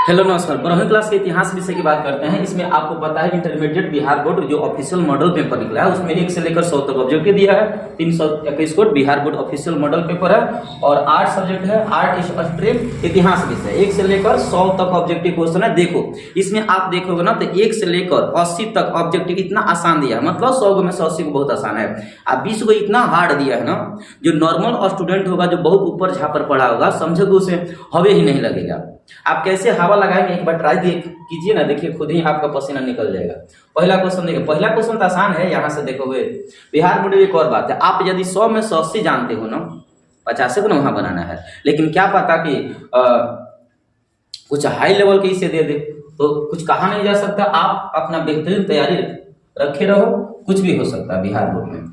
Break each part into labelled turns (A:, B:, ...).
A: Hello नमस्कार। 12वीं class के इतिहास विषय की बात करते हैं। इसमें आपको पता है इंटरमीडिएट बिहार बोर्ड जो ऑफिशियल मॉडल पेपर निकला है उसमें 1 से लेकर 100 तक ऑब्जेक्टिव दिया है। 321 code Bihar board official model paper है और 8 सब्जेक्ट है। 8 स्ट्रीम इतिहास विषय 1 से लेकर 100 तक ऑब्जेक्टिव क्वेश्चन है। देखो इसमें आप देखोगे ना तो 1 से लेकर 80 तक ऑब्जेक्टिव इतना आसान दिया है, मतलब 100 में से 80 को बहुत आसान है। अब 20 को इतना हार्ड दिया है ना, जो नॉर्मल स्टूडेंट होगा जो बहुत ऊपर झापर पढ़ा होगा समझोगे उसे हवे ही नहीं लगेगा। आप कैसे हवा लगाएंगे एक बार ट्राई कीजिए ना, देखिए खुद ही आपका पसीना निकल जाएगा। पहला क्वेश्चन देखिए, पहला क्वेश्चन तो आसान है। यहाँ से देखोगे बिहार बोर्ड एक और बात है, आप यदि 100 में से 80 जानते हो ना, 50 को ना वहां बनाना है, लेकिन क्या पता कि कुछ हाई लेवल के इसे दे दे तो कुछ कहा नहीं जा सकता। आप अपना बेहतरीन तैयारी रखे रहो, कुछ भी हो सकता है बिहार बोर्ड में।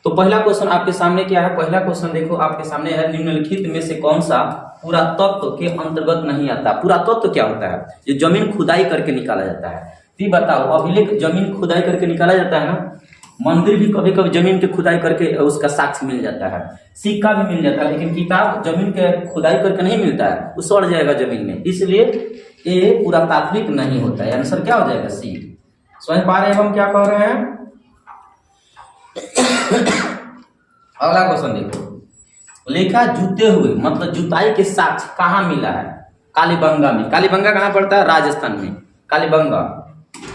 A: तो पहला क्वेश्चन आपके सामने क्या है? पहला क्वेश्चन देखो आपके सामने है, निम्नलिखित में से कौन सा पुरातत्व के अंतर्गत नहीं आता? पुरातत्व क्या होता है? जो जमीन खुदाई करके निकाला जाता है। तो बताओ, अभिलेख जमीन खुदाई करके निकाला जाता है ना। मंदिर भी कभी कभी जमीन के खुदाई करके उसका साक्ष्य मिल जाता है, सिक्का भी मिल जाता है, लेकिन किताब जमीन के खुदाई करके नहीं मिलता है, वो सड़ जाएगा जमीन में। इसलिए ये पुरातात्विक नहीं होता है। आंसर क्या हो जाएगा? सी। समझ पा रहे हैं हम क्या कह रहे हैं? अगला क्वेश्चन देखो, लिखा जूते हुए मतलब जुताई के साक्ष्य कहाँ मिला है? कालीबंगा में। कालीबंगा कहाँ पड़ता है? राजस्थान में, कालीबंगा,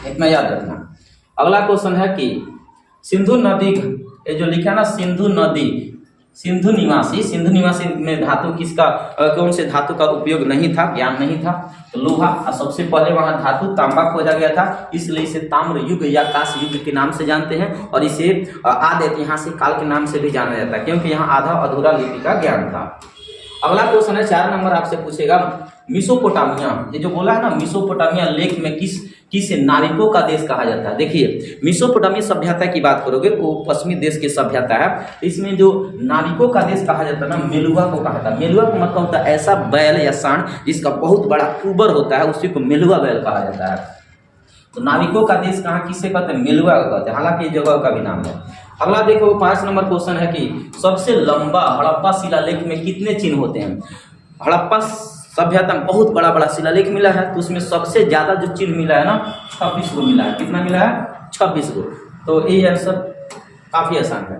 A: इतना याद रखना। अगला क्वेश्चन है कि सिंधु नदी, ये जो लिखा ना सिंधु नदी, सिंधु निवासी में धातु किसका, कौन से धातु का उपयोग नहीं था, ज्ञान नहीं था? तो लोहा। और सबसे पहले वहां धातु तांबा खोजा गया था, इसलिए इसे ताम्र युग या कांस्य युग के नाम से जानते हैं। और इसे आदि ऐतिहासिक काल के नाम से भी जाना जाता है, क्योंकि यहाँ आधा अधूरा लिपि का ज्ञान था। अगला क्वेश्चन है 4 नंबर, आपसे पूछेगा मिसोपोटामिया, ये जो बोला है ना मिसोपोटामिया लेख में किस नाविकों का देश कहा जाता है? देखिए मिसोपोटामिया सभ्यता की बात करोगे वो पश्चिमी देश की सभ्यता है। इसमें जो नाविकों का देश कहा जाता है ना, मेलुआ को कहा था। मेलुआ का मतलब होता है ऐसा बैल या सांड जिसका बहुत बड़ा कुबर होता है, उसी को मेलुआ बैल कहा जाता है। तो नाविकों का देश कहाँ किससे कहते हैं? मेलुआ का कहते हैं, हालांकि जगह का भी नाम है। अगला देखो 5 नंबर क्वेश्चन है कि सबसे लंबा हड़प्पा शिलालेख में कितने चिन्ह होते हैं? हड़प्पा सभ्यता में बहुत बड़ा शिलालेख मिला है, तो उसमें सबसे ज्यादा जो चिन्ह मिला है ना 26 गो मिला है। कितना मिला है? 26 गो। तो ये आंसर काफी आसान है।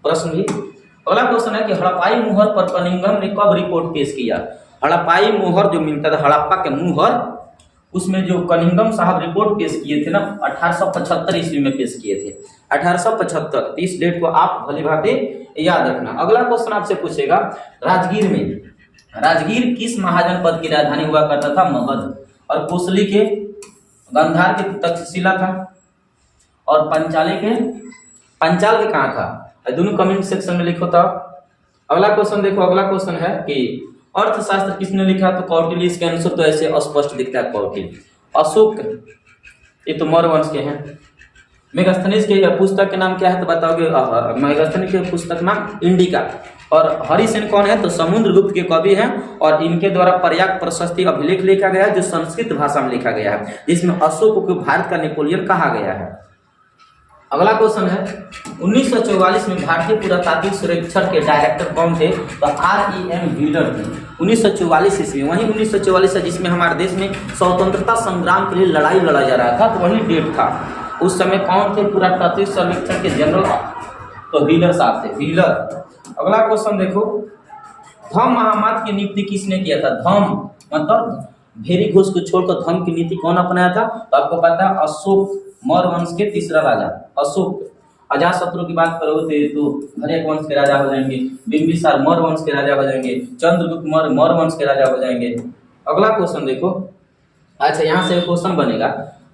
A: प्रश्न भी। अगला क्वेश्चन है कि हड़प्पाई मुहर पर कनिंघम ने कब रिपोर्ट पेश किया? हड़प्पाई मुहर जो मिलता था हड़प्पा के मुहर, उसमें जो कनिंघम साहब रिपोर्ट पेश किए थे ना 1875 ईस्वी में पेश किए थे। 1875, इस डेट को आप भली भांति याद रखना। अगला क्वेश्चन आपसे पूछेगा राजगीर किस महाजनपद की राजधानी हुआ करता था? मगध। और कोसली के गंधार के तक्षशिला था, और पंचाल के कहाँ था? दोनों कमेंट सेक्शन में लिखो। तो अगला क्वेश्चन देखो, अगला क्वेश्चन है कि अर्थशास्त्र किसने लिखा? तो कौटिल्य। इसके आंसर तो ऐसे स्पष्ट दिखता है कौटिल्य। अशोक, ये तो मौर्य वंश के हैं। मेगास्थनीज के पुस्तक के नाम क्या है? तो बताओगे मेगास्थनीज के पुस्तक नाम इंडिका। और हरिसेन कौन है? तो समुद्रगुप्त के कवि हैं, और इनके द्वारा पर्याप्त प्रशस्ति अभिलेख लिखा गया है जो संस्कृत भाषा में लिखा गया है, जिसमें अशोक को भारत का नेपोलियन कहा गया है। अगला क्वेश्चन है 1944 में भारतीय पुरातात्विक सर्वेक्षण के डायरेक्टर कौन थे? तो REM व्हीलर थे। 1944 ईस्वी, वही 1944 है जिसमें हमारे देश में स्वतंत्रता संग्राम के लिए लड़ाई लड़ा जा रहा था, तो वही डेट था। उस समय कौन थे पुरातात्विक सर्वेक्षण के जनरल? तो व्हीलर साहब थे, व्हीलर। अगला क्वेश्चन देखो, धम्म महामात की नियुक्ति किसने किया था? धम्म मतलब भेरी घोष को छोड़कर धम्म की नीति कौन अपनाया था? तो आपको पता है अशोक, मौर्य वंश के तीसरा राजा अशोक। अजातशत्रु की बात करोगे तो हर्यक वंश के राजा हो जाएंगे, बिंबिसार मौर्य वंश के राजा हो जाएंगे, चंद्रगुप्त मौर्य वंश के राजा हो जाएंगे। अगला क्वेश्चन देखो, अच्छा यहाँ से क्वेश्चन बनेगा,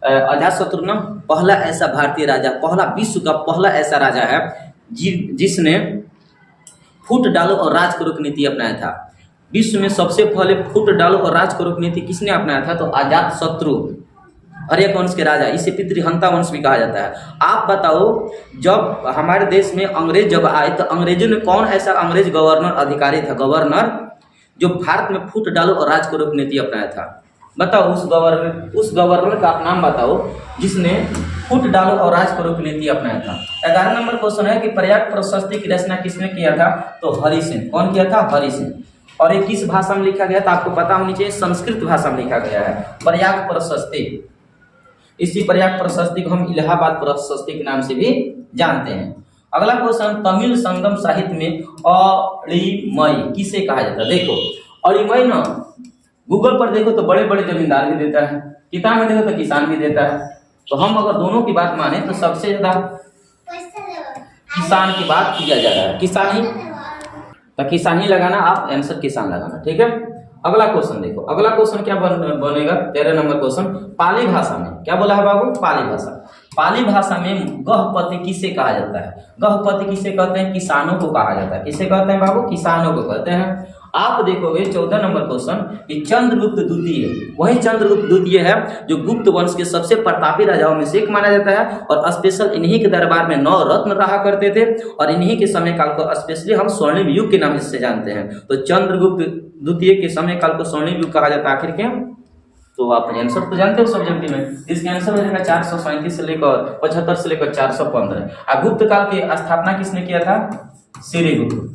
A: अजातशत्रु ना पहला ऐसा भारतीय राजा, पहला विश्व का पहला ऐसा राजा है जिसने फूट डालो और राज करो की नीति अपनाया था। विश्व में सबसे पहले फूट डालो और राज करो की नीति किसने अपनाया था? तो अजातशत्रु, हर्यक वंश के राजा। इसे पितृहंता वंश भी कहा जाता है। आप बताओ, जब हमारे देश में अंग्रेज जब आए तो अंग्रेजों ने कौन ऐसा अंग्रेज गवर्नर अधिकारी था, गवर्नर, जो भारत में फूट डालो और राज करो की नीति अपनाया था? बताओ उस गवर्नर का नाम बताओ जिसने फूट डालो और राज करो की नीति अपनाया था। 11 नंबर क्वेश्चन है कि पर्याप्त प्रशस्ति की रचना किसने किया था? तो हरिसेन। कौन किया था? हरिसेन। और ये किस भाषा में लिखा गया तो आपको पता होनी चाहिए, संस्कृत भाषा में लिखा गया है। प्रयाग प्रशस्ति, इसी प्रयाग प्रशस्ति को हम इलाहाबाद प्रशस्ति के नाम से भी जानते हैं। अगला क्वेश्चन, तमिल संगम साहित्य में अणिमय किसे कहा जाता है? देखो अणिमय ना गूगल पर देखो तो बड़े बड़े जमींदार भी देता है, किताब में देखो तो किसान भी देता है। तो हम अगर दोनों की बात माने तो सबसे ज्यादा किसान की बात किया जा रहा है, किसान ही, तो किसान ही लगाना, आप आंसर किसान लगाना, ठीक है। अगला क्वेश्चन देखो, अगला क्वेश्चन क्या बनेगा 13 नंबर क्वेश्चन, पाली भाषा में क्या बोला है बाबू? पाली भाषा, पाली भाषा में गहपति किसे कहा जाता है? गहपति किसे कहते हैं? किसानों को कहा जाता है। किसे कहते हैं बाबू? किसानों को कहते हैं। आप देखोगे 14 नंबर क्वेश्चन कि चंद्रगुप्त द्वितीय, वही चंद्रगुप्त द्वितीय है जो गुप्त वंश के सबसे प्रतापी राजाओं में से एक माना जाता है और स्पेशल इन्हीं के दरबार में 9 रत्न रहा करते थे और इन्हीं के समय काल को स्पेशली हम स्वर्णिम युग के नाम से जानते हैं। तो चंद्रगुप्त द्वितीय के समय काल को स्वर्णिम युग कहा जाता है। आखिर क्यों? तो आप आंसर तो जानते हो सब्जेक्ट में, इसके आंसर हो जाएगा 437 से लेकर 75 से लेकर 415। गुप्त काल की स्थापना किसने किया था? श्रीगुप्त।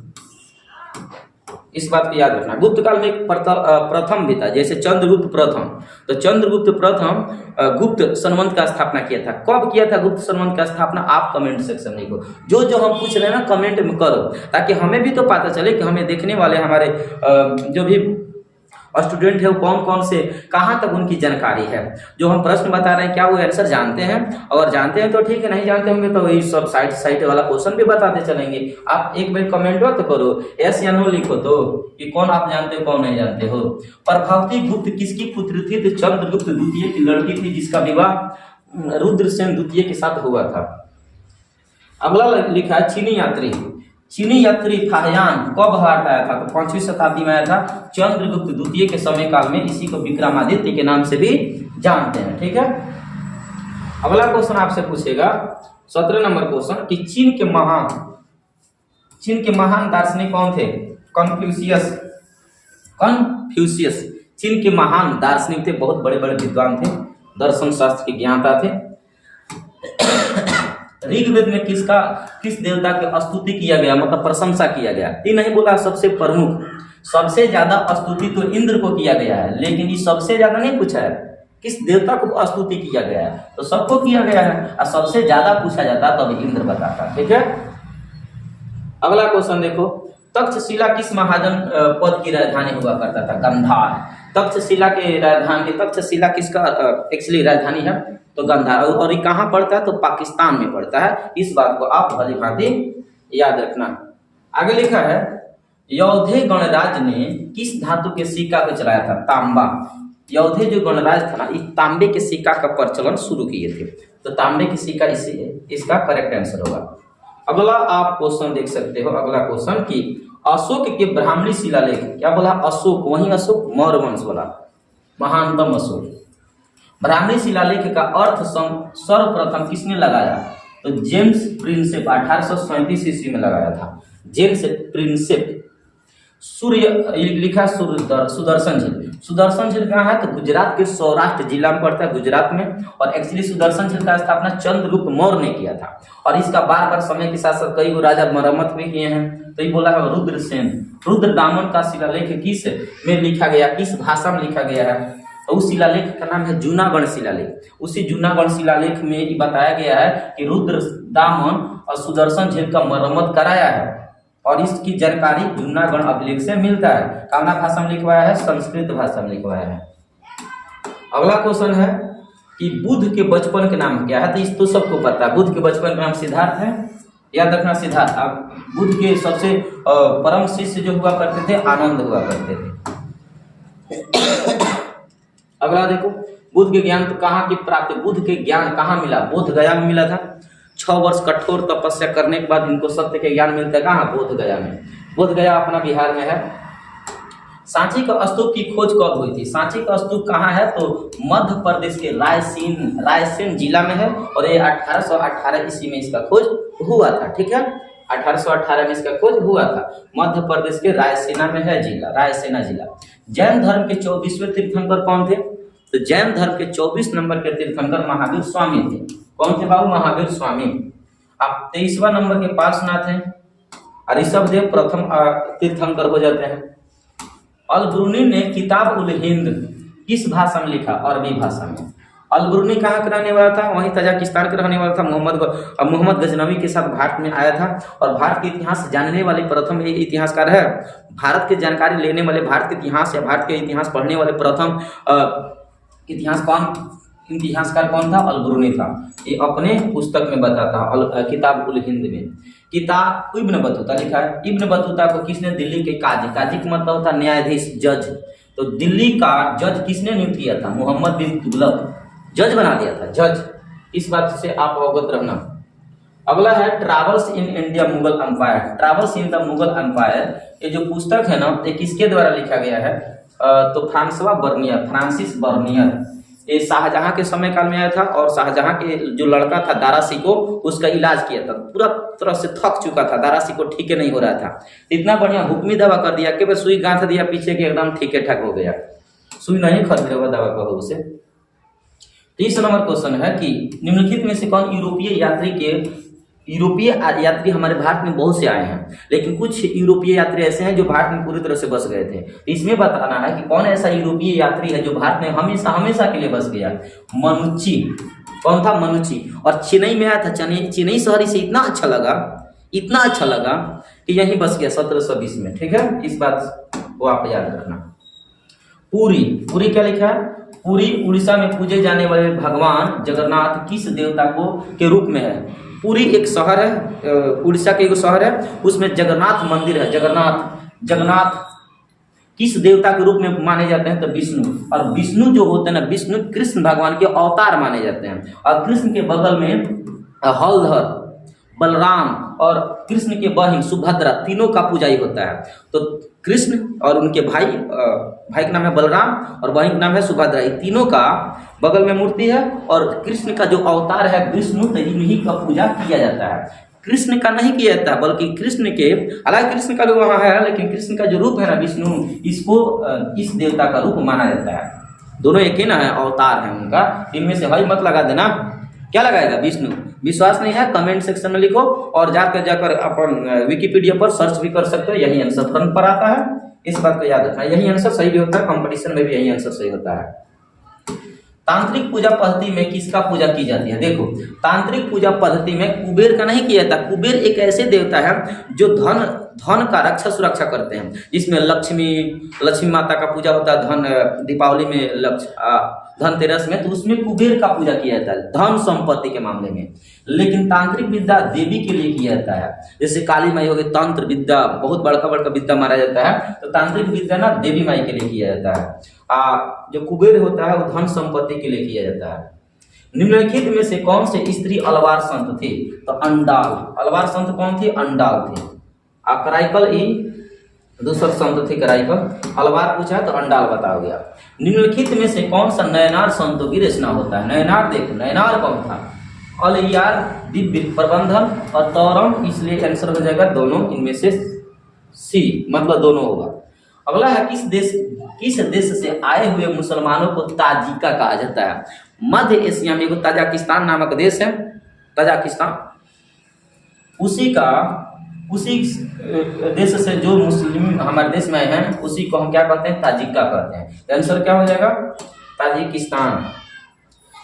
A: इस बात को याद रखना। गुप्त काल में एक प्रथम भी था, जैसे चंद्रगुप्त प्रथम, तो चंद्रगुप्त प्रथम गुप्त संवंत का स्थापना किया था। कब किया था गुप्त संवंत का स्थापना? आप कमेंट सेक्शन में लिखो, जो जो हम पूछ रहे हैं ना कमेंट में करो, ताकि हमें भी तो पता चले कि हमें देखने वाले हमारे जो भी स्टूडेंट है वो कौन कौन से कहाँ तक उनकी जानकारी है। जो हम प्रश्न बता रहे हैं क्या वो आंसर जानते हैं? अगर जानते हैं तो ठीक है, नहीं जानते होंगे तो ये सब साइड वाला क्वेश्चन भी बताते चलेंगे। आप एक बार कमेंट तो करो, यस या नो लिखो तो कि कौन आप जानते हो कौन नहीं जानते हो। प्रभावती गुप्त किसकी पुत्री थी? तो चंद्रगुप्त द्वितीय की लड़की थी जिसका विवाह रुद्रसेन द्वितीय के साथ हुआ था। अगला लिखा है चीनी यात्री, चीनी यात्री फाहियान कब भारत आया था? तो 5वीं शताब्दी में आया था, चंद्रगुप्त द्वितीय के समय काल में। इसी को विक्रमादित्य के नाम से भी जानते हैं, ठीक है। अगला क्वेश्चन आपसे पूछेगा 17 नंबर क्वेश्चन कि चीन के महान दार्शनिक कौन थे? कन्फ्यूशियस। चीन के महान दार्शनिक थे, बहुत बड़े बड़े विद्वान थे, दर्शन शास्त्र के ज्ञाता थे। ऋग्वेद में किस देवता की स्तुति किया गया, मतलब प्रशंसा किया गया? ये नहीं बोला सबसे प्रमुख, सबसे ज्यादा स्तुति तो इंद्र को किया गया है, लेकिन ये सबसे ज्यादा नहीं पूछा है किस देवता को स्तुति किया गया है, तो सबको किया गया है और सबसे ज्यादा पूछा जाता तो अभी इंद्र बताता, ठीक है। अगला क्वेश्चन देखो, तक्षशिला किस महाजन पद की राजधानी हुआ करता था? गांधार। तक्षशिला की राजधानी, तक्षशिला किसका एक्चुअली राजधानी है? तो गांधार। और ये कहाँ पड़ता है? तो पाकिस्तान में पड़ता है। इस बात को आप भली भांति याद रखना। आगे लिखा है यौधे गणराज ने किस धातु के सिक्का को चलाया था? तांबा। यौधे जो गणराज था ना, ये तांबे के सिक्का का प्रचलन शुरू किए थे, तो तांबे के सिक्का इसका करेक्ट आंसर होगा। अगला आप क्वेश्चन देख सकते हो, अगला क्वेश्चन की अशोक के ब्राह्मणी शिलालेख, क्या बोला? अशोक, वही अशोक मौर्य वंश बोला, महानतम अशोक। ब्राह्मणी शिलालेख का अर्थ सर्वप्रथम किसने लगाया? तो जेम्स प्रिंसेप 1837 ईस्वी में लगाया था, जेम्स प्रिंसेप। सूर्य लिखा सुदर्शन झील। सुदर्शन झील कहाँ है? तो गुजरात के सौराष्ट्र जिला में पड़ता है, गुजरात में। और एक्चुअली सुदर्शन झील का स्थापना चंद्रगुप्त मौर्य ने किया था और इसका बार बार समय के साथ साथ कई गो राजा मरम्मत भी किए हैं। तो ये बोला है रुद्रसेन। रुद्र दामन का शिलालेख किस में लिखा गया, किस भाषा में लिखा गया है? तो उस शिलालेख का नाम है जूनागढ़ शिलालेख। उसी जूनागढ़ शिलालेख में ये बताया गया है कि रुद्र दामन और सुदर्शन झील का मरम्मत कराया है और इसकी जानकारी जूनागढ़ अभिलेख से मिलता है। कौन भाषा में लिखवाया है? संस्कृत भाषा में लिखवाया है। अगला क्वेश्चन है कि बुद्ध के बचपन के नाम क्या है? तो इस तो सबको पता है, बुद्ध के बचपन का नाम सिद्धार्थ है, याद रखना सिद्धार्थ। अब बुद्ध के सबसे परम शिष्य जो हुआ करते थे आनंद हुआ करते थे। अगला देखो, बुद्ध के ज्ञान कहाँ की प्राप्ति? बुद्ध के ज्ञान कहाँ मिला? बोध गया में मिला था। 6 वर्ष कठोर तपस्या करने के बाद इनको सत्य के ज्ञान मिलता है। कहाँ? बोध गया में। बोध गया अपना बिहार में है। सांची का स्तूप की खोज कब हुई थी? सांची का स्तूप कहाँ है? तो मध्य प्रदेश के रायसेन जिला में है और ये 1818 ईस्वी में इसका खोज हुआ था, ठीक है। 1818 में इसका खोज हुआ था। मध्य प्रदेश के रायसेना में है जिला, रायसेना जिला। जैन धर्म के 24वें तीर्थंकर कौन थे? तो जैन धर्म के 24 नंबर के तीर्थंकर महावीर स्वामी थे। कौन थे बाबू? महावीर स्वामी। अब 23वां नंबर के पार्श्वनाथ हैं, ऋषभ देव प्रथम तीर्थंकर हो जाते हैं। अल-बुरूनी ने किताब उल हिंद किस भाषा में लिखा? अरबी भाषा में। अल-बुरूनी कहाँ का रहने वाला था? वहीं तजाकिस्तान का रहने वाला था। मोहम्मद गजनवी के साथ भारत में आया था और भारत के इतिहास जानने वाले प्रथम इतिहासकार है। भारत की जानकारी लेने वाले, भारत के इतिहास या भारत के इतिहास पढ़ने वाले प्रथम इतिहासकार कौन था? अल-बुरूनी था। ये अपने पुस्तक में बताता, किताब उल हिंद में। किताब इब्न बतूता लिखा है। इब्न बतूता को किसने? दिल्ली के काजी का मतलब होता है न्यायाधीश, जज। तो दिल्ली का जज किसने नियुक्त किया था? मोहम्मद बिन तुगलक जज बना दिया था, जज। इस बात से आप अवगत रहना। अगला है travels in India Mughal empire. Travels in the Mughal empire, ये जो पुस्तक है ना, ये किसके द्वारा लिखा गया है? तो फ्रांसिस बर्नियर। ये शाहजहां के समय काल में आया था और शाहजहां के जो लड़का था दारा शिकोह, उसका इलाज किया था। पूरा तरह से थक चुका था, दारा शिकोह ठीक नहीं हो रहा था। इतना बढ़िया हुक्मी दवा कर दिया कि बस सुई गांठ दिया पीछे के, एकदम ठीक ठाक हो गया। सुई नहीं खरीद हुआ दवा कहो उसे। 30 नंबर क्वेश्चन है कि निम्नलिखित में से कौन यूरोपीय यात्री हमारे भारत में बहुत से आए हैं, लेकिन कुछ यूरोपीय यात्री ऐसे हैं जो भारत में पूरी तरह से बस गए थे। इसमें बताना है कि कौन ऐसा यूरोपीय यात्री है जो भारत में हमेशा के लिए बस गया। मनुची। कौन था? मनुची। और चेन्नई में आया था। चेन्नई शहर इसे इतना अच्छा लगा कि यहीं बस गया 1720 में। ठीक है, इस बात को आप याद रखना। पुरी क्या लिखा है? पुरी उड़ीसा में पूजे जाने वाले भगवान जगन्नाथ किस देवता के रूप में है? पुरी एक शहर है, उड़ीसा के एक शहर है, उसमें जगन्नाथ मंदिर है। जगन्नाथ किस देवता के रूप में माने जाते हैं? तो विष्णु। और विष्णु जो होते हैं ना, विष्णु कृष्ण भगवान के अवतार माने जाते हैं। और कृष्ण के बगल में हलधर, बलराम और कृष्ण के बहन सुभद्रा, तीनों का पूजा ही होता है। तो कृष्ण और उनके भाई का नाम है बलराम और बहन का नाम है सुभद्रा, ये तीनों का बगल में मूर्ति है। और कृष्ण का जो अवतार है विष्णु, तो इन्हीं का पूजा किया जाता है। कृष्ण का नहीं किया जाता, बल्कि कृष्ण के, हालांकि कृष्ण का भी वहाँ है, लेकिन कृष्ण का जो रूप है ना विष्णु, इसको इस देवता का रूप माना जाता है। दोनों एक ही ना है, अवतार है उनका। इनमें से भाई मत लगा देना। क्या लगाएगा? विष्णु। विश्वास नहीं है कमेंट सेक्शन में लिखो और जाकर अपन विकिपीडिया पर सर्च भी कर सकते हो। यही आंसर फ्रंट पर आता है, इस बात को याद रखना। यही आंसर सही भी होता है, कंपटीशन में भी यही आंसर सही होता है। तांत्रिक पूजा पद्धति में किसका पूजा की जाती है? देखो, तांत्रिक पूजा पद्धति में कुबेर का नहीं किया जाता। कुबेर एक ऐसे देवता है जो धन का रक्षा सुरक्षा करते हैं, जिसमें लक्ष्मी माता का पूजा होता है। दीपावली में धनतेरस में, तो उसमें कुबेर का पूजा किया जाता है धन संपत्ति के मामले में। लेकिन तांत्रिक विद्या देवी के लिए किया जाता है। जैसे काली माई हो गई, तंत्र विद्या बहुत बड़का विद्या माना जाता है, तो तांत्रिक विद्या ना देवी माई के लिए किया जाता है। जो कुबेर होता है वो धन संपत्ति के लिए किया जाता है। निम्नलिखित में से कौन से स्त्री अलवार संत थे? तो अंडाल। अलवार संत कौन थी? अंडाल थे। कराइकल दूसरा संत थे कराइकल। अलवार पूछा तो अंडाल बताओगे आप। निम्नलिखित में से कौन सा नयनार संतों की रचना होता है? नयनार देखो, नयनार कौन था? अलैयार, दिव्य प्रबंधन और तौरम, इसलिए आंसर हो जाएगा दोनों इनमें से सी, मतलब दोनों होगा। अगला है किस देश से आए हुए मुसलमानों को ताजिका कहा जाता है? मध्य एशिया में एक ताजिकिस्तान नामक देश है, ताजिकिस्तान, उसी देश से जो मुस्लिम हमारे देश में हैं उसी को हम क्या कहते हैं? ताजिका कहते हैं। आंसर क्या हो जाएगा? ताजिकिस्तान।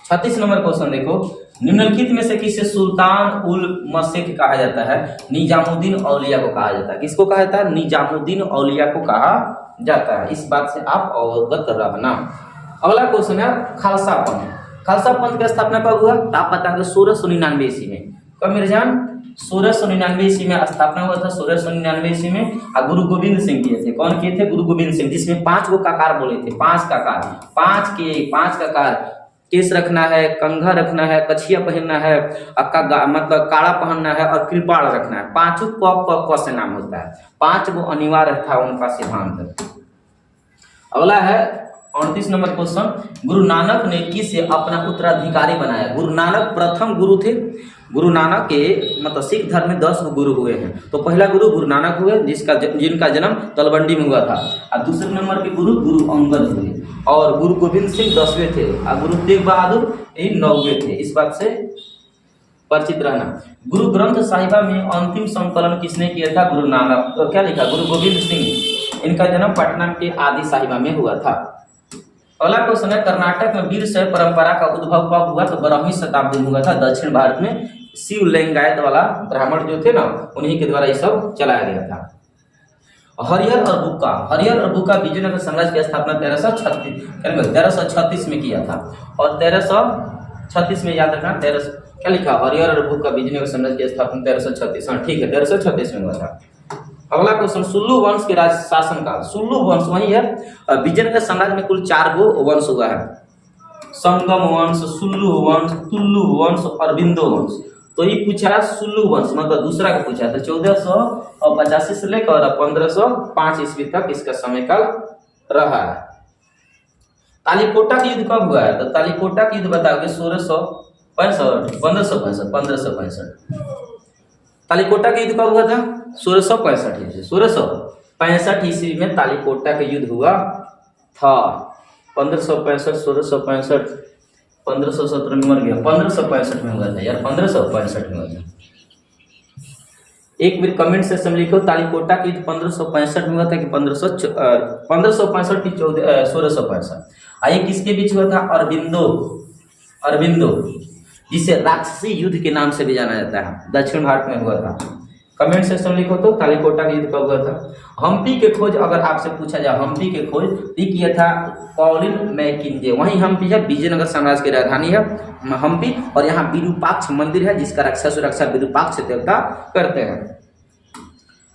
A: 36 नंबर क्वेश्चन देखो, निम्नलिखित में से किसे सुल्तान उल मशीद कहा जाता है? निजामुद्दीन औलिया को कहा जाता है। किसको कहा जाता है? निजामुद्दीन औलिया को कहा जाता है। इस बात से आप अवगत रहना। अगला क्वेश्चन है खालसा पंथ। खालसा पंथ की स्थापना कब हुआ? आप बता दो 1699 ईस्वी में। कब मेरे जान? 1699 ईस्वी में स्थापना हुआ था। 1699 ईस्वी में गुरु गोविंद सिंह किए थे। कौन किए थे? गुरु गोविंद सिंह, जिसमें 5 गो ककार बोले थे। 5 ककार, केस रखना है, कंघा रखना है, कछिया पहनना है, मतलब काड़ा पहनना है और कृपाण रखना है। 5 क से नाम होता है। 5 गो अनिवार्य था उनका सिद्धांत। अगला है 38 नंबर क्वेश्चन, गुरु नानक ने किसे अपना उत्तराधिकारी बनाया? गुरु नानक प्रथम गुरु थे। गुरु नानक के मतलब सिख धर्म में 10 गुरु हुए हैं। तो पहला गुरु नानक हुए, जिनका जन्म तलवंडी में हुआ था। और दूसरे नंबर के गुरु अंगद हुए और गुरु गोविंद सिंह 10वें थे और गुरु तेग बहादुर 9वें थे। इस बात से परिचित रहना। गुरु ग्रंथ साहिबा में अंतिम संकलन किसने किया था? गुरु नानक। तो क्या लिखा? गुरु गोविंद सिंह। इनका जन्म पटना के आदि साहिबा में हुआ था। अगला क्वेश्चन है, कर्नाटक में वीर शैव परंपरा का उद्भव कब हुआ? तो 12वीं शताब्दी में हुआ था। दक्षिण भारत में शिव लिंगायत वाला ब्राह्मण जो थे ना, उन्हीं के द्वारा ये सब चलाया गया था। हरिहर और बुक्का विजयनगर साम्राज्य की स्थापना 1336 में किया था। और 1336 में याद रखना, 13 क्या लिखा, हरिहर और बुक्का विजयनगर साम्राज्य की स्थापना 1336, हाँ ठीक है 1336 में हुआ था। अगला क्वेश्चन, सुल्लू वंश के राज शासन काल। सुल्लू वंश वही है, विजयनगर साम्राज्य में कुल 4 गो वंश हुआ है, संगम वंश, सुल्लू वंश, तुल्लु वंश और बिंदु वंश। तो ये पूछा सुल्लू वंश मतलब दूसरा का पूछा था। 1485 से लेकर 1505 ईस्वी तक इसका समय काल रहा है। तालीकोटा का युद्ध कब हुआ है? तो तालीकोटा का युद्ध बताओगे 1565। तालीकोटा का युद्ध कब हुआ था? 1665 ईस्वी में तालीकोटा का युद्ध हुआ था। 1565, 1665, 1517 में मर गया, 1565 में हुआ था यार, 1565 में हुआ था। एक बार कमेंट सेक्शन में लिखो, तालीकोटा की 1565 में हुआ था कि 1565 की 1665। आइए किसके बीच हुआ था? अरबिंदो जिसे राक्षसी युद्ध के नाम से भी जाना जाता है, दक्षिण भारत में हुआ था। कमेंट सेक्शन में लिखो तो तालीकोटा का युद्ध कब हुआ था। हम्पी के खोज अगर आपसे पूछा जाए, हम्पी के खोज किया था कॉलिन मैकिन्जे। वहीं हम्पी है, विजयनगर साम्राज्य की राजधानी है हम्पी, और यहाँ विरूपाक्ष मंदिर है जिसका रक्षा सुरक्षा विरूपाक्ष देवता करते हैं।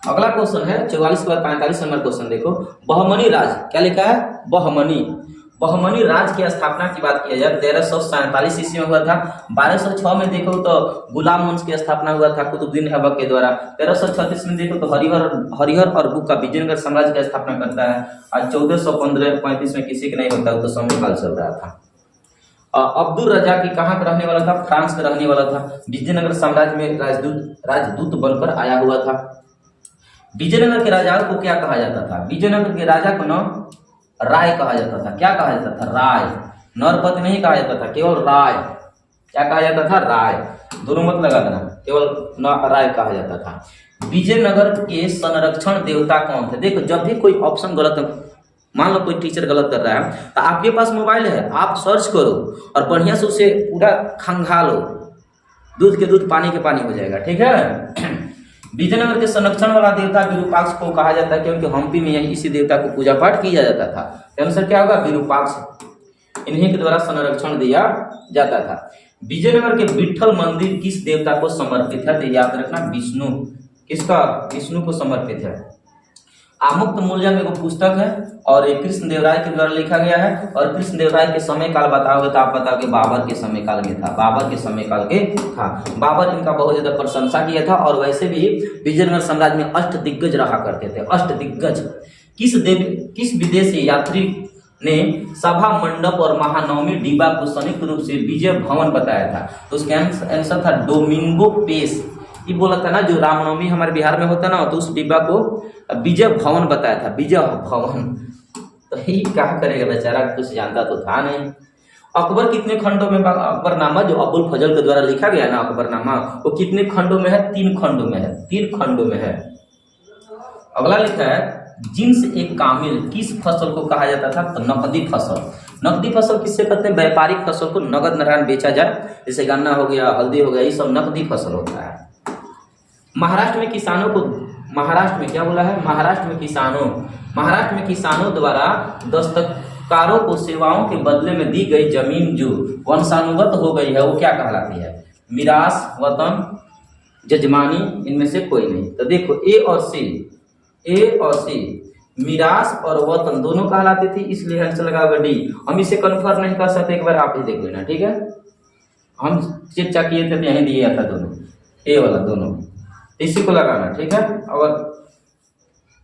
A: अगला क्वेश्चन है 44 के बाद 45 नंबर क्वेश्चन देखो, बहमनी राज, क्या लिखा है? बहमनी राज की स्थापना की बात किया जाए 1347 ईस्वी में हुआ था। 1206 में देखो तो गुलाम वंश की स्थापना हुआ था कुतुबुद्दीन ऐबक के द्वारा। 1336 में देखो तो हरिहर और बुक्का विजयनगर साम्राज्य की स्थापना करता है। आज 1415-35 में किसी के नहीं होता, तो समय काल चल रहा था। अब्दुल रजा की कहाँ का रहने वाला था? फ्रांस का रहने वाला था। विजयनगर साम्राज्य में राजदूत बनकर आया हुआ था। विजयनगर के राजा को क्या कहा जाता था? विजयनगर के राजा को न राय कहा जाता था। क्या कहा जाता था? राय। नरपति नहीं कहा जाता था, केवल राय। क्या कहा जाता था? राय। दोनों मत लगा देना, केवल राय कहा जाता था। विजयनगर के संरक्षण देवता कौन थे? देखो जब भी कोई ऑप्शन गलत, मान लो कोई टीचर गलत कर रहा है तो आपके पास मोबाइल है, आप सर्च करो और बढ़िया से उसे पूरा खंगालो, दूध के दूध पानी के पानी हो जाएगा, ठीक है। विजयनगर के संरक्षण वाला देवता विरूपाक्ष को कहा जाता है क्योंकि हम्पी में इसी देवता को पूजा पाठ किया जाता था। आंसर क्या होगा? विरूपाक्ष। इन्हीं के द्वारा संरक्षण दिया जाता था। विजयनगर के विट्ठल मंदिर किस देवता को समर्पित है? तो याद रखना विष्णु। किसका? विष्णु को समर्पित है। आमुक्त मूल्य में वो पुस्तक है और ये कृष्णदेवराय के द्वारा लिखा गया है। और कृष्णदेवराय के समय काल बताओगे तो आप बताओगे बाबर के समय काल में था। बाबर के समय काल के था। बाबर इनका बहुत ज्यादा प्रशंसा किया था। और वैसे भी विजयनगर साम्राज्य में अष्ट दिग्गज रहा करते थे। अष्ट दिग्गज किस विदेशी यात्री ने सभा मंडप और महानवमी डिब्बा को संयुक्त रूप से विजय भवन बताया था? तो उसका आंसर था डोमिंगो पेस। ये बोला था ना, जो रामनवमी हमारे बिहार में होता ना, तो उस डिब्बा को विजय भवन बताया था, विजय भवन। तो ये क्या करेगा बेचारा, कुछ जानता तो था नहीं। अकबर कितने खंडों में? अकबरनामा जो अबुल फजल के द्वारा लिखा गया ना, अकबरनामा, वो कितने खंडों में है? 3 खंडों में है। 3 खंडों में है। अगला लिखा है, जिन्स एक कामिल किस फसल को कहा जाता था? तो नकदी फसल। नकदी फसल किससे कहते हैं? व्यापारिक फसल को नगद नारायण बेचा जाए, जैसे गन्ना हो गया, हल्दी हो गया, ये सब नकदी फसल होता है। महाराष्ट्र में किसानों को, महाराष्ट्र में क्या बोला है? महाराष्ट्र में किसानों द्वारा दस्तकारों को सेवाओं के बदले में दी गई जमीन जो वंशानुगत हो गई है, वो क्या कहलाती है? मिरास, वतन, जजमानी, इनमें से कोई नहीं। तो देखो ए और सी मिरास और वतन दोनों कहलाती थी, इसलिए आंसर लगाओगे डी। हम इसे कन्फर्म नहीं कर सकते, एक बार आप ही देख लेना, ठीक है। हम चेक किए थे तो यहीं दिया था दोनों, ए वाला दोनों, इसी को लगाना, ठीक है। अगर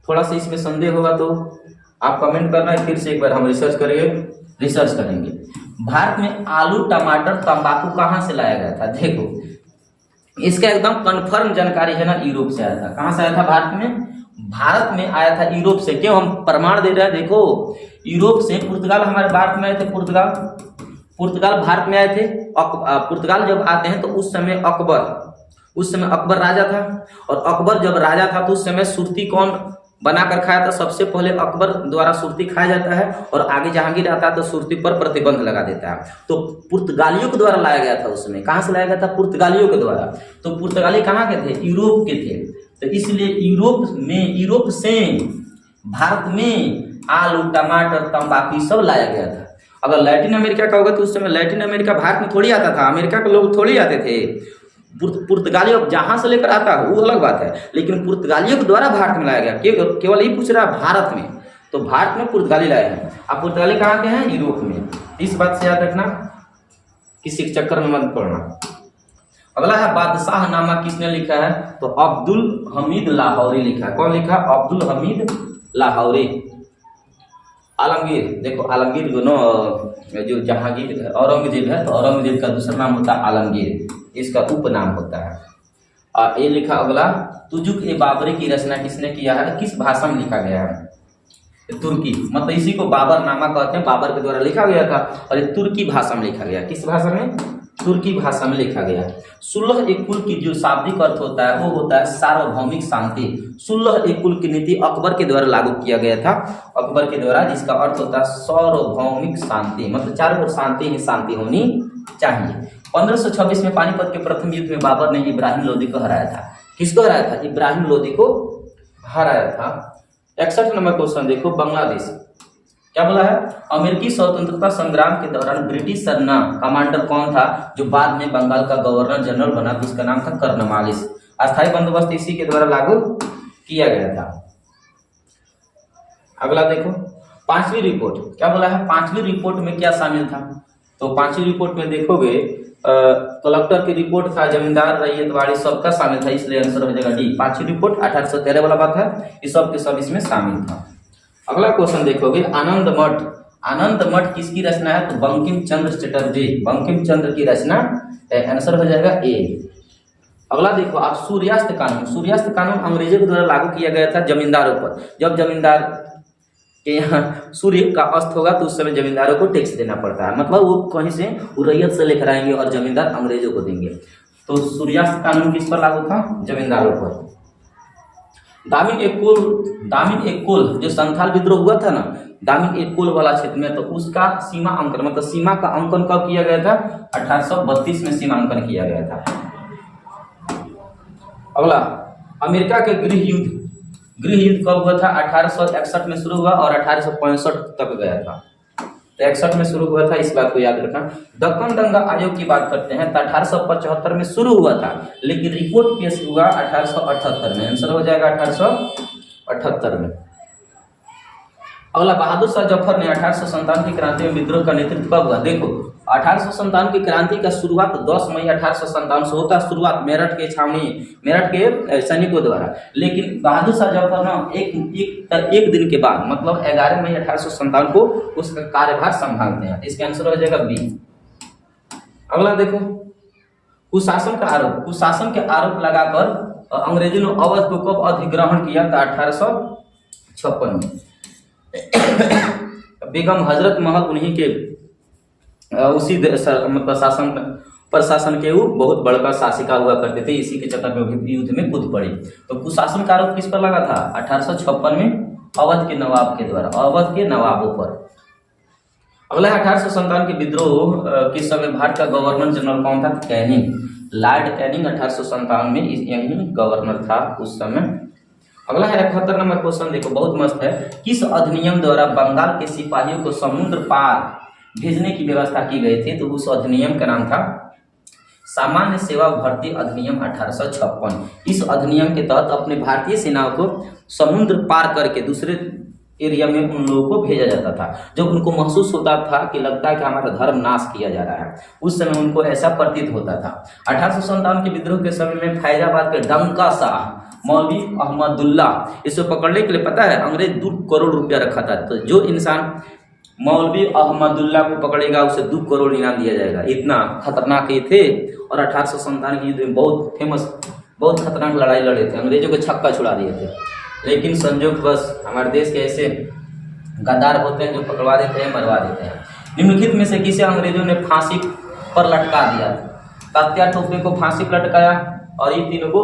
A: थोड़ा सा इसमें संदेह होगा तो आप कमेंट करना, फिर से एक बार हम रिसर्च करेंगे। भारत में आलू, टमाटर, तंबाकू कहाँ से लाया गया था? देखो इसका एकदम कंफर्म जानकारी है ना, यूरोप से आया था। कहाँ से आया था? भारत में आया था यूरोप से। क्यों हम प्रमाण दे रहे हैं? देखो यूरोप से पुर्तगाल हमारे भारत में आए थे। पुर्तगाल भारत में आए थे। पुर्तगाल जब आते हैं तो उस समय अकबर राजा था। और अकबर जब राजा था तो उस समय सुरती कौन बनाकर खाया था। सबसे पहले अकबर द्वारा सुरती खाया जाता है और आगे जहांगीर आता है तो सुरती पर प्रतिबंध लगा देता है। तो पुर्तगालियों के द्वारा लाया गया था उसमें। कहाँ से लाया गया था? पुर्तगालियों के द्वारा। तो पुर्तगाली कहाँ के थे? यूरोप के थे। तो इसलिए यूरोप से भारत में आलू, टमाटर, तंबाकू सब लाया गया था। अगर लैटिन अमेरिका का होगा तो उस समय लैटिन अमेरिका भारत में थोड़ी आता था, अमेरिका के लोग थोड़ी आते थे। पुर्तगालियों जहां से लेकर आता है वो अलग बात है, लेकिन पुर्तगालियों के द्वारा भारत में लाया गया। केवल ये पूछ रहा है भारत में, तो भारत में पुर्तगाली लाए हैं। अब पुर्तगाली कहाँ के हैं? यूरोप में। इस बात से याद रखना, किसी के चक्कर में मत पड़ना। अगला है बादशाह नामा किसने लिखा है? तो अब्दुल हमीद लाहौरी लिखा है। कौन लिखा? अब्दुल हमीद लाहौरी। आलमगीर, देखो आलमगीर जो जहांगीर औरंगजेब है तो औरंगजेब का दूसरा नाम होता है आलमगीर, इसका उपनाम होता है। ये लिखा अगला, तुजुक ए बाबरी की रचना किसने किया है? किस भाषा में लिखा गया है? तुर्की, मतलब इसी को बाबर नामा कहते हैं, बाबर के द्वारा लिखा गया था और ये तुर्की भाषा में लिखा गया। किस भाषा में? तुर्की भाषा में लिखा गया। सुलह एक कुल की जो शाब्दिक अर्थ होता है वो होता है सार्वभौमिक शांति। सुलह एक कुल की नीति अकबर के द्वारा लागू किया गया था, अकबर के द्वारा, जिसका अर्थ होता है सार्वभौमिक शांति, मतलब चारों ओर शांति ही शांति होनी चाहिए। 1526 में पानीपत के प्रथम युद्ध में बाबर ने इब्राहिम लोदी को हराया था। किसको हराया था? इब्राहिम लोदी को हराया था। 61 नंबर क्वेश्चन देखो, बांग्लादेश क्या बोला है? अमेरिकी स्वतंत्रता संग्राम के दौरान ब्रिटिश सेना कमांडर कौन था जो बाद में बंगाल का गवर्नर जनरल बना? तो इसका नाम था कर्नवालिस। अस्थायी बंदोबस्त इसी के द्वारा लागू किया गया था। अगला देखो, पांचवी रिपोर्ट क्या बोला है? पांचवी रिपोर्ट में क्या शामिल था? तो पांचवी रिपोर्ट में देखोगे कलेक्टर की रिपोर्ट था, जमींदार, रैयतवाड़ी सबका शामिल था, इसलिए आंसर हो जाएगा डी। पांचवी रिपोर्ट 1813 वाला बात है, ये सब के सब इसमें शामिल था। अगला क्वेश्चन देखोगे, आनंद मठ। आनंद मठ किसकी रचना है? तो बंकिम चंद्र चटर्जी, बंकिम चंद्र की रचना, आंसर हो जाएगा ए। अगला देखो आप, सूर्यास्त कानून। सूर्यास्त कानून अंग्रेजों के द्वारा लागू किया गया था जमींदारों पर। जब जमींदार के यहाँ सूर्य का अस्त होगा तो उस समय जमींदारों को टैक्स देना पड़ता है, मतलब वो कहीं से वो रैयत से लेकर आएंगे और जमींदार अंग्रेजों को देंगे। तो सूर्यास्त कानून किस पर लागू था? जमींदारों पर। दामिन एक कुल जो संथाल विद्रोह हुआ था ना, दामिन एक कुल वाला क्षेत्र में, तो उसका सीमा अंकन, मतलब सीमा का अंकन कब किया गया था? 1832 में सीमा अंकन किया गया था। अगला, अमेरिका के गृह युद्ध कब हुआ था? 1861 में शुरू हुआ और 1865 तक गया था। तो 61 में शुरू हुआ था, इस बात को याद रखना। दक्कन दंगा आयोग की बात करते हैं तो 1875 में शुरू हुआ था, लेकिन रिपोर्ट पेश हुआ 1878 में। आंसर हो जाएगा 1878 में। अगला, बहादुर शाह जफर ने 1857 की क्रांति में विद्रोह का नेतृत्व कब हुआ? देखो 1857 की क्रांति का शुरुआत 10 मई 1857 से होता है, शुरुआत मेरठ के सैनिकों द्वारा। लेकिन बहादुर शाह जफर ना एक दिन के बाद, मतलब 11 मई 1857 को उसका कार्यभार संभालते हैं। इसका आंसर हो जाएगा बी। अगला देखो, कुशासन के आरोप लगाकर अंग्रेजों ने अवध को कब अधिग्रहण किया? था 1856 में। बेगम हजरत महल उन्हीं के उसी मतलब प्रशासन के वो बहुत बड़का शासिका हुआ करते थे, इसी के चक्कर में युद्ध में कूद पड़ी। तो कुशासन का आरोप किस पर लगा था? 1856 में अवध के नवाब के द्वारा, अवध के नवाबों पर। अगला 1857 के विद्रोह किस समय भारत का गवर्नर जनरल कौन था? कैनिंग, लॉर्ड कैनिंग 1857 में यही गवर्नर था उस समय। अगला है 71 नंबर क्वेश्चन, देखो बहुत मस्त है। किस अधिनियम द्वारा बंगाल के सिपाहियों को समुद्र पार भेजने की व्यवस्था की गई थी? तो उस अधिनियम का नाम था सामान्य सेवा भर्ती अधिनियम 1856। इस अधिनियम के तहत अपने भारतीय सेनाओं को समुद्र पार करके दूसरे एरिया में उन लोगों को भेजा जाता था। जब उनको महसूस होता था कि लगता है कि हमारा धर्म नाश किया जा रहा है, उस समय उनको ऐसा प्रतीत होता था। 1857 के विद्रोह के समय में फैजाबाद के डंका शाह मौलवी अहमदुल्ला, इसे पकड़ने के लिए पता है अंग्रेज 2 करोड़ रुपया रखा था। तो जो इंसान मौलवी अहमदुल्ला को पकड़ेगा उसे 2 करोड़ इनाम दिया जाएगा। इतना खतरनाक ये थे और 1857 के युद्ध में बहुत फेमस, बहुत खतरनाक लड़ाई लड़े थे, अंग्रेजों को छक्का छुड़ा दिए थे। लेकिन संजोग बस हमारे देश के ऐसे गद्दार होते हैं जो पकड़वा देते हैं, मरवा देते हैं। निम्नलिखित में से किसे अंग्रेजों ने फांसी पर लटका दिया? तात्या टोपे को फांसी पर लटकाया और ये तीनों को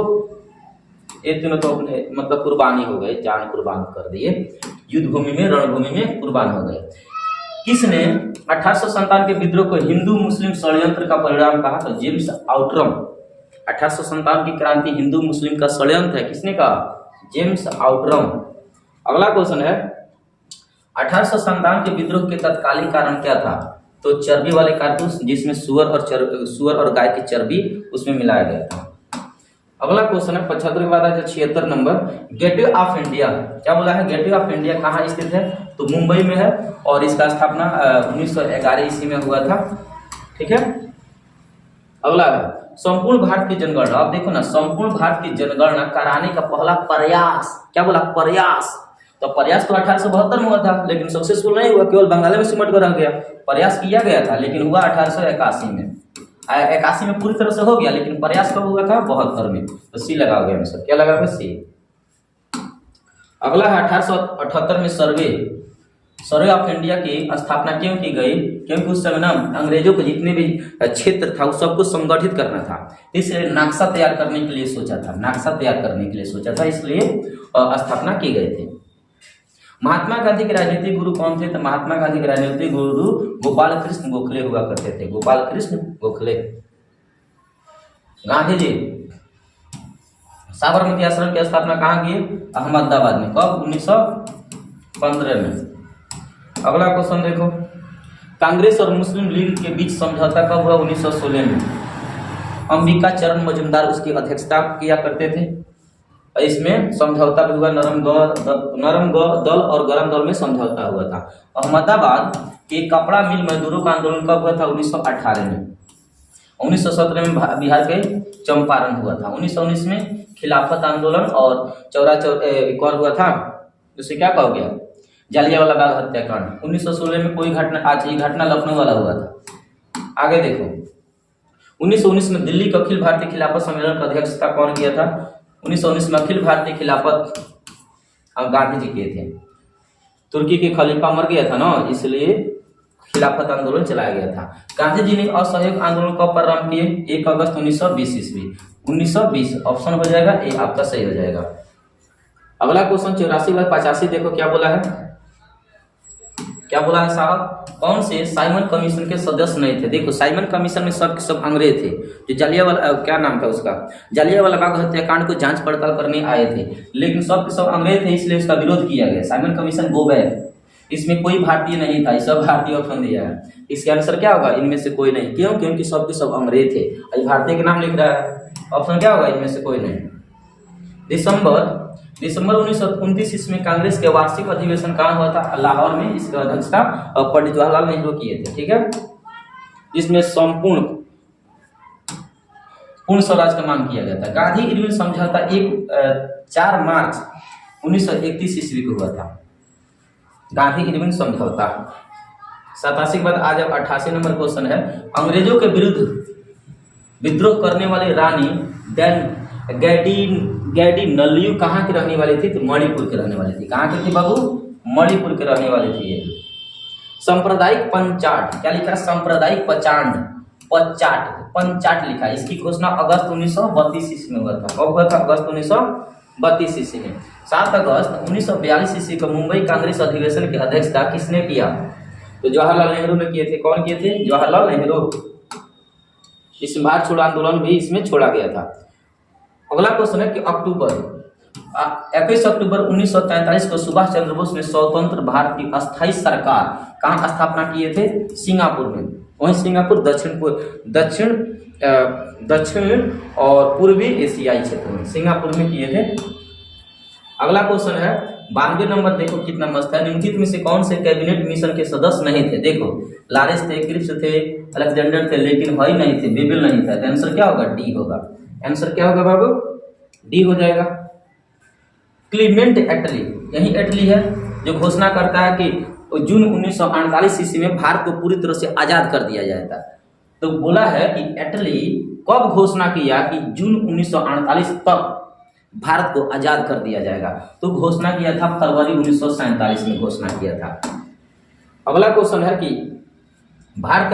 A: ये तीनों तो अपने मतलब कुर्बानी हो गए, जान कुर्बान कर दिए, युद्ध भूमि में, रणभूमि में कुर्बान हो गए। किसने 1857 के विद्रोह को हिंदू मुस्लिम षड्यंत्र का परिणाम कहा? तो जेम्स आउटरम। 1857 की क्रांति हिंदू मुस्लिम का षड्यंत्र है, किसने कहा? James Outram. अगला क्वेश्चन है 1857 के विद्रोह के तत्कालीन कारण क्या था? तो चर्बी वाले कारतूस, जिसमें सुअर और गाय की चर्बी उसमें मिलाया गया था। अगला क्वेश्चन है 75 के बाद है 76 नंबर, गेटवे ऑफ इंडिया। क्या बोला है? गेटवे ऑफ इंडिया कहाँ स्थित है? तो मुंबई में है और इसका स्थापना 1911 ईस्वी में हुआ था। ठीक है। अगला है संपूर्ण भारत की जनगणना। आप देखो ना, संपूर्ण भारत की जनगणना कराने का पहला प्रयास, क्या बोला? प्रयास। तो प्रयास तो 1872 में हुआ था, लेकिन सक्सेसफुल नहीं हुआ, केवल बंगाल में सिमट कर रह गया। प्रयास किया गया था लेकिन हुआ 1881 में। 81 में पूरी तरह से हो गया, लेकिन प्रयास कब हुआ था? 72 में। तो सी लगा गया आंसर। क्या लगा? सी। अगला है 1878 में सर्वे ऑफ इंडिया की स्थापना क्यों की गई? क्योंकि उस समय ना अंग्रेजों को जितने भी क्षेत्र था उस सबको संगठित करना था, इसलिए नक्शा तैयार करने के लिए सोचा था, इसलिए स्थापना की गई थी। महात्मा गांधी के राजनीतिक गुरु कौन थे? तो महात्मा गांधी के राजनीतिक गुरु गोपाल कृष्ण गोखले हुआ करते थे। गोपाल कृष्ण गोखले। गांधी जी साबरमती आश्रम की स्थापना कहाँ की? अहमदाबाद में। कब? 1915 में। अगला क्वेश्चन देखो, कांग्रेस और मुस्लिम लीग के बीच समझौता कब हुआ? 1916 में। अंबिका चरण मजूमदार उसकी अध्यक्षता किया करते थे। इसमें समझौता भी हुआ, नरम दल और गरम दल में समझौता हुआ था। अहमदाबाद के कपड़ा मिल मजदूरों का आंदोलन कब हुआ था? 1918 में। 1917 में बिहार के चंपारण हुआ था। 1919 में खिलाफत आंदोलन और एक और हुआ था, उसे क्या कहा गया? जालियांवाला बाग हत्याकांड। 1916 में कोई घटना, आज ये घटना लखनऊ वाला हुआ था। आगे देखो, 1919 में दिल्ली के अखिल भारतीय खिलाफत सम्मेलन का अध्यक्षता कौन किया था? 1919 में अखिल भारतीय खिलाफत गांधी जी किए थे। तुर्की के खलीफा मर गया था ना, इसलिए खिलाफत आंदोलन चलाया गया था। गांधी जी ने असहयोग आंदोलन कब प्रारंभ किए? 1 अगस्त 1920 ईस्वी। 1920 ऑप्शन हो जाएगा, ये आपका सही हो जाएगा। अगला क्वेश्चन 84 बाय 85 देखो क्या बोला है? क्या बोला है साहब? कौन से साइमन कमीशन के सदस्य नहीं थे? देखो साइमन कमीशन में सब के सब अंग्रेज थे, जो जालियांवाला क्या नाम था उसका, जालियांवाला बाग हत्याकांड को जांच पड़ताल करने आए थे, लेकिन सब के सब अंग्रेज थे, इसलिए उसका विरोध किया गया। Simon commission go back. इसमें कोई भारतीय नहीं था, सब भारतीय ऑप्शन दिया है। इसका आंसर क्या होगा? इनमें से कोई नहीं। क्यों? क्योंकि सब के सब अंग्रेज थे। भारतीय के नाम लिख रहा है, ऑप्शन क्या होगा? इनमें से कोई नहीं। दिसंबर 1929 ईस्वी में कांग्रेस के वार्षिक अधिवेशन कहाँ हुआ था? लाहौर में। इसका अध्यक्षता पंडित जवाहरलाल नेहरू किए थे। ठीक है, जिसमें पूर्ण स्वराज का मांग किया गया था। गांधी इरविन समझौता 4 मार्च 1931 ईस्वी को हुआ था। गांधी इरविन समझौता। 87 के बाद आज अब 88 नंबर क्वेश्चन है, अंग्रेजों के विरुद्ध विद्रोह करने वाली रानी गैडी नल्यू कहाँ की रहने वाली थी? तो मणिपुर की रहने वाली थी। कहाँ की थी बाबू? मणिपुर की रहने वाली थी। सांप्रदायिक पंचाट, क्या लिखा? सांप्रदायिक पंचाट लिखा। इसकी घोषणा अगस्त 1932 ईस्वी में हुआ था। कब हुआ था? अगस्त 1932 ईस्वी में। 7 अगस्त 1942 ईस्वी को मुंबई कांग्रेस अधिवेशन की अध्यक्षता किसने किया? तो जवाहरलाल नेहरू ने किए थे। कौन किए थे? जवाहरलाल नेहरू। इस भारत छोड़ो आंदोलन भी इसमें छोड़ा गया था। अगला क्वेश्चन है कि 21 अक्टूबर 1943 को सुभाष चंद्र बोस ने स्वतंत्र भारत की अस्थायी सरकार कहाँ स्थापना किए थे? सिंगापुर में। वहीं सिंगापुर दक्षिण और पूर्वी एशियाई क्षेत्र में, सिंगापुर में किए थे। अगला क्वेश्चन है 92 नंबर, देखो कितना मस्त है। निम्नलिखित में से कौन से कैबिनेट मिशन के सदस्य नहीं थे? देखो लारेंस थे, क्रिप्स थे, अलेक्जेंडर थे, लेकिन भाई नहीं थे, बेबिल नहीं था। आंसर क्या होगा? डी होगा। आंसर क्या होगा बाबू? डी हो जाएगा। क्लीमेंट एटली, यही एटली है जो घोषणा करता है कि जून 1948 ईस्वी में भारत को पूरी तरह से आजाद कर दिया जाएगा। तो बोला है कि एटली कब घोषणा किया कि जून 1948 तक भारत को आजाद कर दिया जाएगा? तो घोषणा किया था फरवरी 1947 में घोषणा किया था। अगला क्वेश्चन है कि भारत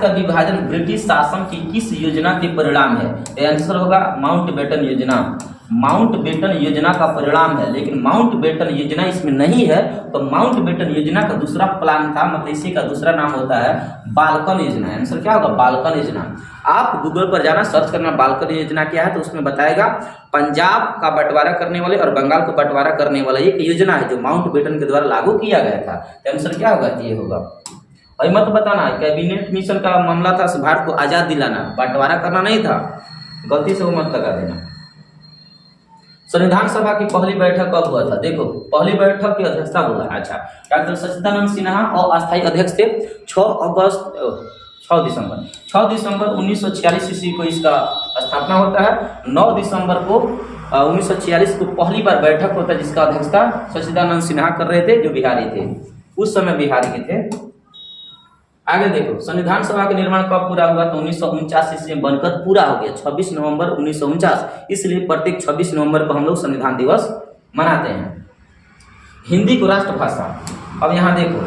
A: का विभाजन ब्रिटिश शासन की किस योजना के परिणाम है? आंसर होगा माउंटबेटन योजना। माउंटबेटन योजना का परिणाम है, लेकिन माउंटबेटन योजना इसमें नहीं है। तो माउंटबेटन योजना का दूसरा प्लान था, मतलब इसी का दूसरा नाम होता है बाल्कन योजना। आंसर क्या होगा? बाल्कन योजना। आप गूगल पर जाना, सर्च करना बाल्कन योजना क्या है, तो उसमें बताएगा पंजाब का बंटवारा करने वाले और बंगाल को बंटवारा करने वाला एक योजना है जो माउंटबेटन के द्वारा लागू किया गया था। तो आंसर क्या होगा? ये होगा। और मत बताना कैबिनेट मिशन का मामला था भारत को आजाद दिलाना, बंटवारा करना नहीं था, गलती से वो मत लगा देना। संविधान सभा की पहली बैठक कब हुआ था? देखो पहली बैठक की अध्यक्षता बोला, अच्छा डॉक्टर सच्चिदानंद सिन्हा और अस्थायी अध्यक्ष थे। 6 दिसंबर 1946 ईस्वी को इसका स्थापना होता है। 9 दिसंबर को 1946 को पहली बार बैठक होता है जिसका अध्यक्षता सच्चिदानंद सिन्हा कर रहे थे, जो बिहारी थे, उस समय बिहारी के थे। आगे देखो संविधान सभा का निर्माण कब पूरा हुआ? तो 1949 ईस्वी में बनकर पूरा हो गया, 26 नवंबर 1949। इसलिए प्रत्येक 26 नवंबर को हम लोग संविधान दिवस मनाते हैं। हिंदी को राष्ट्रभाषा, अब यहाँ देखो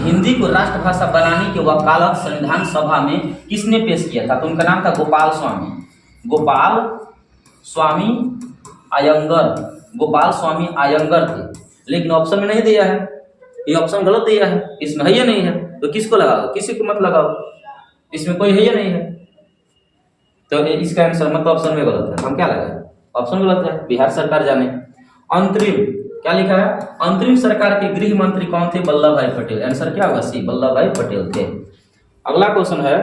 A: हिंदी को राष्ट्रभाषा बनाने की वकालत संविधान सभा में किसने पेश किया था? तो उनका नाम था गोपाल स्वामी अयंगर थे, लेकिन ऑप्शन में नहीं दिया है, ये ऑप्शन गलत दिया है, इसमें है या नहीं है, तो किसको लगाओ? किसी को मत लगाओ, इसमें कोई है या नहीं है, तो इसका आंसर मतलब ऑप्शन में गलत है। हम क्या लगाए? ऑप्शन गलत है, बिहार सरकार जाने। अंतरिम क्या लिखा है? अंतरिम सरकार के गृह मंत्री कौन थे? वल्लभ भाई पटेल। आंसर क्या होगा? सी, वल्लभ भाई पटेल थे। अगला क्वेश्चन है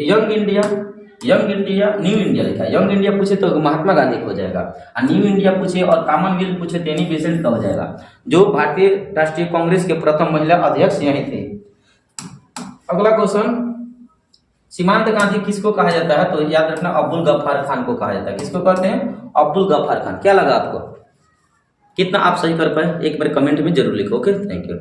A: यंग इंडिया, न्यू इंडिया लिखा है। यंग इंडिया पूछे तो महात्मा गांधी हो जाएगा, और न्यू इंडिया पूछे और कॉमनवेल्थ पूछे तो एनी बेसेंट का हो जाएगा, जो भारतीय राष्ट्रीय कांग्रेस के प्रथम महिला अध्यक्ष यही थे। अगला क्वेश्चन, सीमांत गांधी किसको कहा जाता है? तो याद रखना अब्दुल गफ्फार खान को कहा जाता है। किसको कहते हैं? अब्दुल गफ्फार खान। क्या लगा आपको? कितना आप सही कर पाए एक बार कमेंट में जरूर लिखो। Okay, thank you.